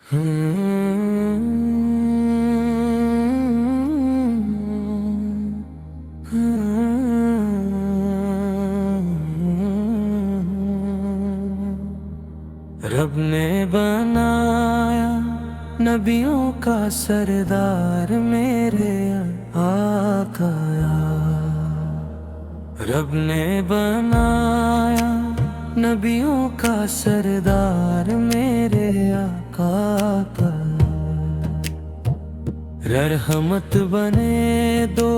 رب نے بنایا نبیوں کا سردار میرے آقا، رب نے بنایا نبیوں کا سردار میرے آقا کا، رحمت بنے دو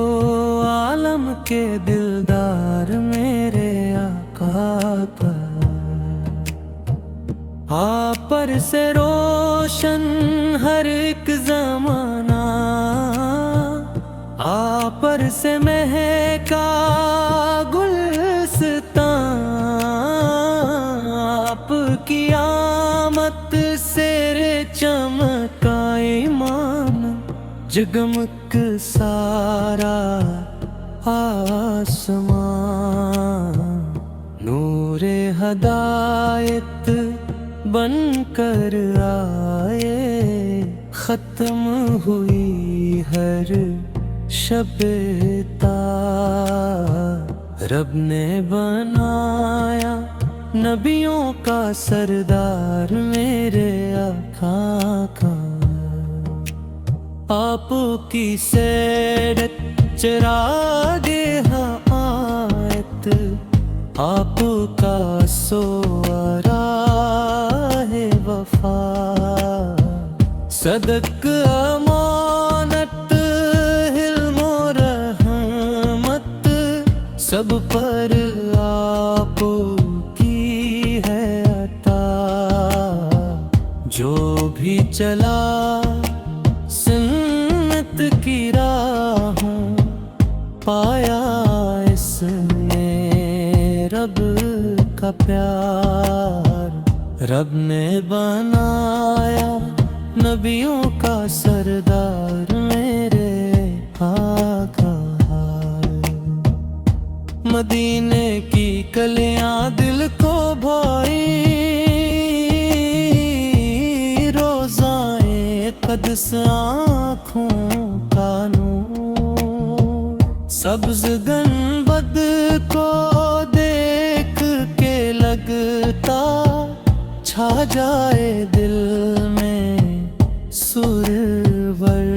عالم کے دلدار میرے آقا کا، آپ پر سے روشن ہر ایک زمانہ، آپ پر سے مہکا گلستان، آپ کی آمد سے چمکا ایمان، جگمگ سارا آسمان، نور ہدایت بن کر آئے، ختم ہوئی ہر شب تار، رب نے بنایا نبیوں کا سردار میرے آقا کا، آپ کی سیرت چراغ ہدایت، آپ کا سوارا ہے وفا، صدق امانت حلم و رحمت، سب پر آپ کی ہے عطا، جو بھی چلا سنت کی راہوں، پایا اس میں رب کا پیار، رب نے بنایا نبیوں کا سردار میرے آقا، مدینے کی کلیاں دل کو بھائی، روزائے قدس آنکھوں کا نور، سبز گنبد کو دیکھ کے لگتا چھا جائے دل میں سرور،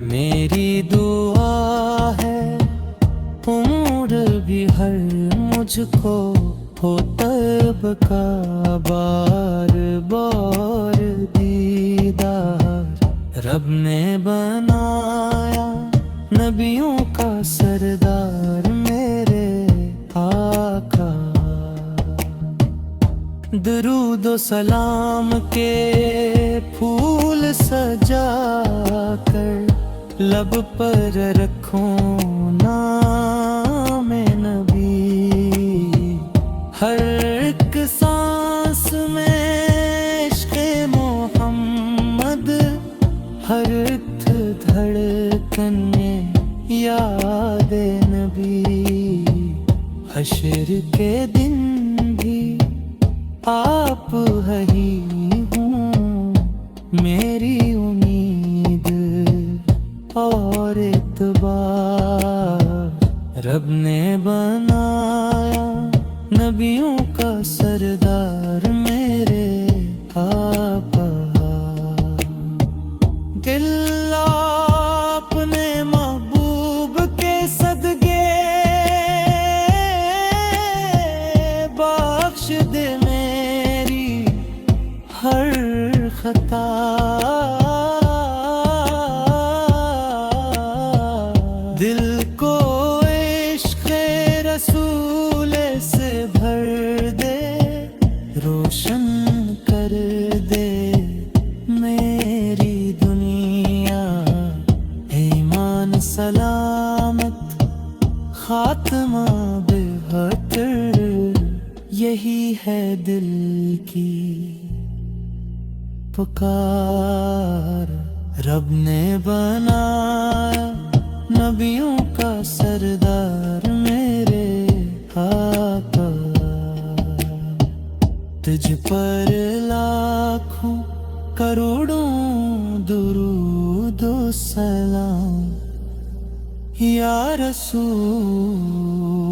میری دعا ہے عمر بھی ہر مجھ کو ہو طیب کا بار بار دیدار، رب نے بنایا نبیوں کا سردار میرے آقا، درود و سلام کے پھول سجا کر لب پر رکھوں نام نبی، ہر ایک سانس میں عشق محمد، ہر ایک دھڑکن میں یاد نبی، حشر کے دن بھی آپ ہی ہوں، میری امید اور اعتبار، رب نے بنایا نبیوں کا سردار میرے آقا، دل اپنے محبوب کے صدقے بخش دے میری ہر خطا، دل کو عشق رسول سے بھر دے، روشن کر دے میری دنیا، ایمان سلامت خاتمہ بہتر، یہی ہے دل کی پکار، رب نے بنایا نبیوں کا سردار میرے آقا، تجھ پر لاکھوں کروڑوں درود و سلام یا رسول